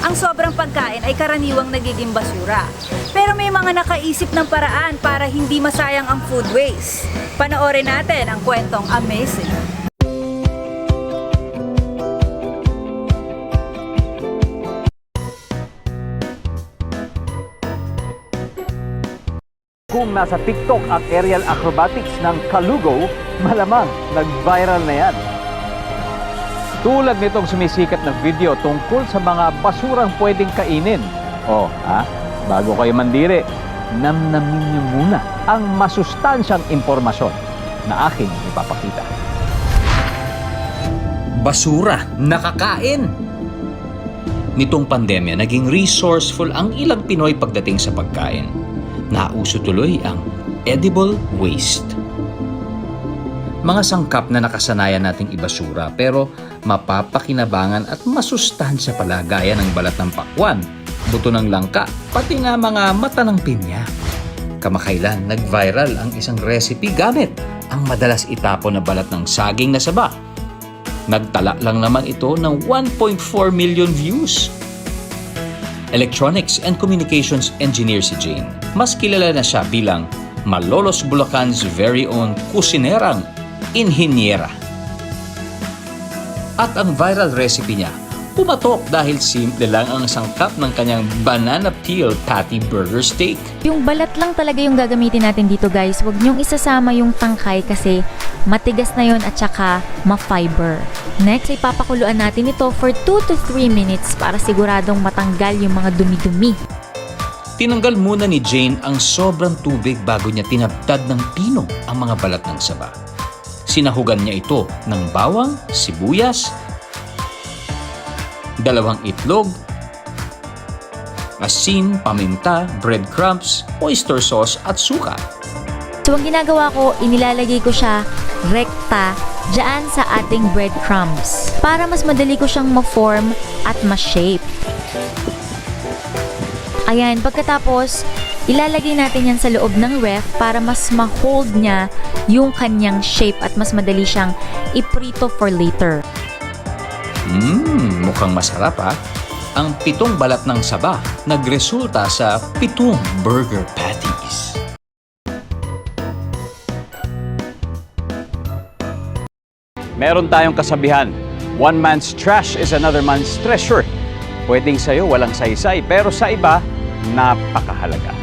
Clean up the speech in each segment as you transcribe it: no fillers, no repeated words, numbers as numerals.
ang sobrang pagkain ay karaniwang nagiging basura. Pero may mga nakaisip ng paraan para hindi masayang ang food waste. Panoorin natin ang kwentong amazing. Kung nasa TikTok ang aerial acrobatics ng Kalugo, malamang nag-viral na yan. Tulad nitong sumisikat na video tungkol sa mga basurang pwedeng kainin. Bago kayo mandiri, namnamin niyo muna ang masustansyang impormasyon na aking ipapakita. Basura, nakakain! Nitong pandemya, naging resourceful ang ilang Pinoy pagdating sa pagkain. Nauso tuloy ang edible waste. Mga sangkap na nakasanayan nating ibasura pero mapapakinabangan at masustansya pala gaya ng balat ng pakwan, buto ng langka, pati na mga mata ng pinya. Kamakailan, nag-viral ang isang recipe gamit ang madalas itapon na balat ng saging na saba. Nagtala lang naman ito ng 1.4 million views. Electronics and Communications Engineer si Jane. Mas kilala na siya bilang Malolos Bulacan's very own kusinerang inhinyera. At ang viral recipe niya, pumatok dahil simple lang ang sangkap ng kanyang banana peel patty burger steak. Yung balat lang talaga yung gagamitin natin dito guys. Huwag niyong isasama yung tangkay kasi matigas na yon at saka ma-fiber. Next, ipapakuluan natin ito for 2 to 3 minutes para siguradong matanggal yung mga dumi-dumi. Tinanggal muna ni Jane ang sobrang tubig bago niya tinabtad ng pino ang mga balat ng saba. Sinahugan niya ito ng bawang, sibuyas, 2 itlog, asin, paminta, breadcrumbs, oyster sauce at suka. So ang ginagawa ko, inilalagay ko siya rekta dyan sa ating breadcrumbs para mas madali ko siyang ma-form at ma-shape. Ayan, pagkatapos, ilalagay natin yan sa loob ng ref para mas ma-hold niya yung kanyang shape at mas madali siyang iprito for later. Mukhang masarap ha. Ang 7 balat ng saba nagresulta sa 7 burger patties. Meron tayong kasabihan, one man's trash is another man's treasure. Pwedeng sa'yo walang saysay, pero sa iba, napakahalaga.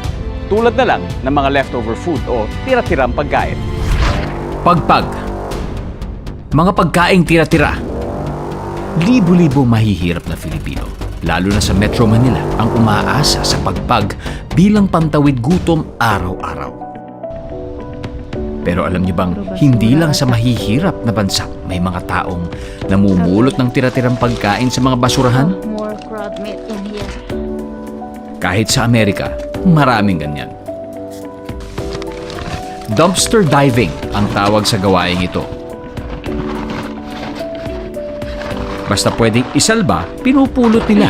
Tulad na lang ng mga leftover food o tira-tirang pagkain. Pagpag. Mga pagkaing tira-tira. Libo-libo mahihirap na Filipino, lalo na sa Metro Manila, ang umaasa sa pagpag bilang pantawid gutom araw-araw. Pero alam niyo bang, hindi lang sa mahihirap na bansa may mga taong namumulot ng tira-tirang pagkain sa mga basurahan? Kahit sa Amerika, maraming ganyan. Dumpster diving ang tawag sa gawaing ito. Basta pwedeng isalba, pinupulot nila.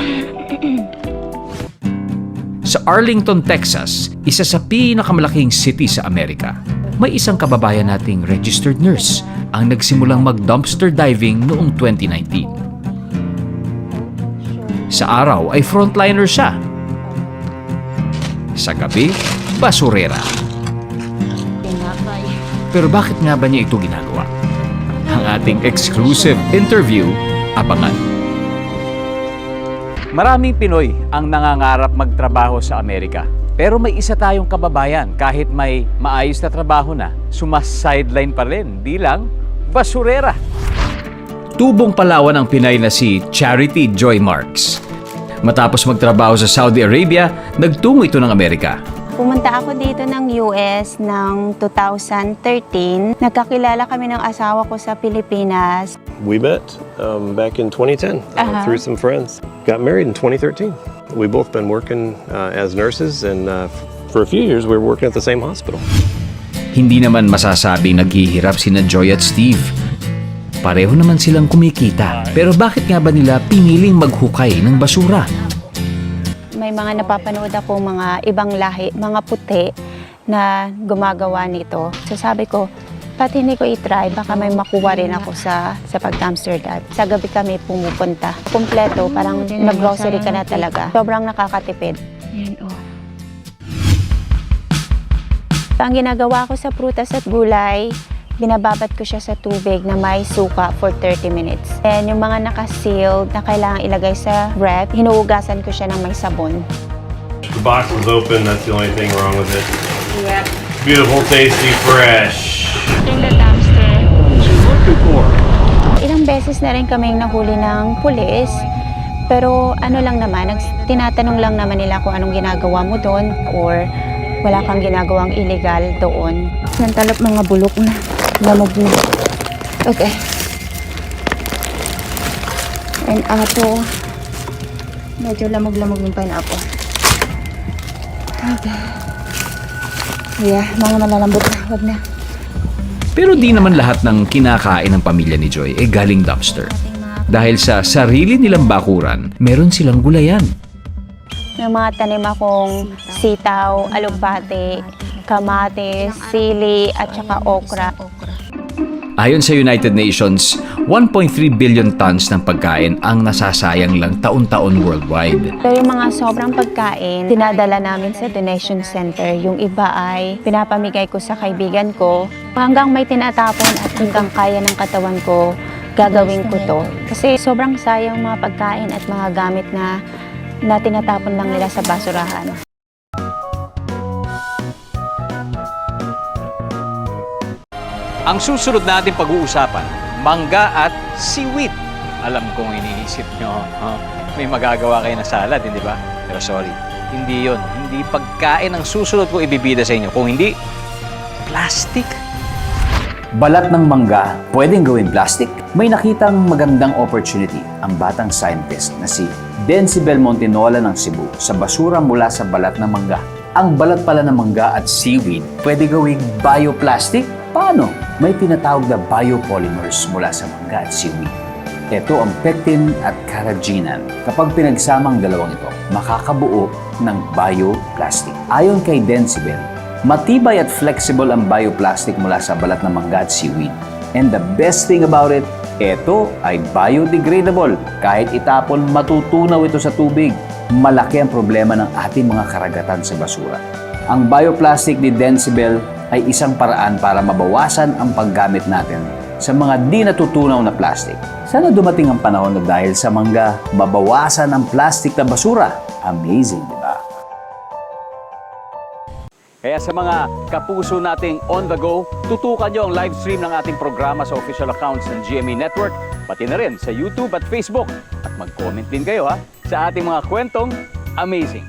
Sa Arlington, Texas, isa sa pinakamalaking city sa Amerika, may isang kababayan nating registered nurse ang nagsimulang mag-dumpster diving noong 2019. Sa araw ay frontliner siya. Sa gabi, basurera. Pero bakit nga ba niya ito ginagawa? Ang ating exclusive interview, abangan. Maraming Pinoy ang nangangarap magtrabaho sa Amerika. Pero may isa tayong kababayan, kahit may maayos na trabaho na, sumas-sideline pa rin bilang basurera. Tubong Palawan ang Pinay na si Charity Joy Marks. Matapos magtrabaho sa Saudi Arabia, nagtungo ito ng Amerika. Pumunta ako dito ng US ng 2013. Nagkakilala kami ng asawa ko sa Pilipinas. We met back in 2010 through some friends. Got married in 2013. We've both been working as nurses, and for a few years we were working at the same hospital. Hindi naman masasabing naghihirap sina Joy at Steve. Pareho naman silang kumikita. Pero bakit nga ba nila piniling maghukay ng basura? May mga napapanood ako mga ibang lahi, mga puti na gumagawa nito. So sabi ko, Pati hindi ko i-try, baka may makuha rin ako sa pag-dumpster dive. Sa gabi kami pumupunta. Kompleto, parang nag-grocery ka na talaga. Sobrang nakakatipid. Ang ginagawa ko sa prutas at gulay, binababad ko siya sa tubig na may suka for 30 minutes. And yung mga naka-sealed na kailangan ilagay sa ref, hinuhugasan ko siya ng may sabon. The box was open, that's the only thing wrong with it. Yep. Beautiful, tasty, fresh. In the dumpster. Ilang beses na rin kaming nahuli ng pulis. Pero ano lang naman, tinatanong lang naman nila kung anong ginagawa mo doon or wala kang ginagawang illegal doon. Nantalap mga bulok na. Lamog na. Okay. And ato, medyo lamog-lamog yung pineapple. Okay. Yeah, mga malalambot na. Wag na. Pero di naman lahat ng kinakain ng pamilya ni Joy ay galing dumpster. Dahil sa sarili nilang bakuran, meron silang gulayan. May mga tanim akong sitaw, alugbate, kamatis, sili, at saka okra. Ayon sa United Nations, 1.3 billion tons ng pagkain ang nasasayang lang taon-taon worldwide. So yung mga sobrang pagkain, dinadala namin sa donation center. Yung iba ay pinapamigay ko sa kaibigan ko. Hanggang may tinatapon at hanggang kaya ng katawan ko, gagawin ko to. Kasi sobrang sayang mga pagkain at mga gamit na tinatapon lang nila sa basurahan. Ang susunod natin pag-uusapan, mangga at seaweed. Alam kong iniisip nyo, may magagawa kayo na salad, hindi ba? Pero sorry, hindi yon. Hindi pagkain ang susunod ko ibibida sa inyo. Kung hindi, plastic. Balat ng mangga, pwedeng gawin plastic? May nakitang magandang opportunity ang batang scientist na si Dencibel Montinola ng Cebu sa basura mula sa balat ng mangga. Ang balat pala ng mangga at seaweed pwede gawing bioplastic? Paano? May tinatawag na biopolymers mula sa mangga at seaweed. Ito ang pectin at carrageenan. Kapag pinagsama ang dalawang ito, makakabuo ng bioplastic. Ayon kay Dencibel, matibay at flexible ang bioplastic mula sa balat ng mangga at seaweed. And the best thing about it, ito ay biodegradable. Kahit itapon, matutunaw ito sa tubig. Malaki ang problema ng ating mga karagatan sa basura. Ang bioplastic ni Dencibel ay isang paraan para mabawasan ang paggamit natin sa mga di natutunaw na plastic. Sana dumating ang panahon na dahil sa mangga, mabawasan ang plastic na basura. Amazing, di ba? Kaya sa mga kapuso nating on the go, tutukan nyo ang live stream ng ating programa sa official accounts ng GMA Network, pati na rin sa YouTube at Facebook. At mag-comment din kayo sa ating mga kwentong amazing.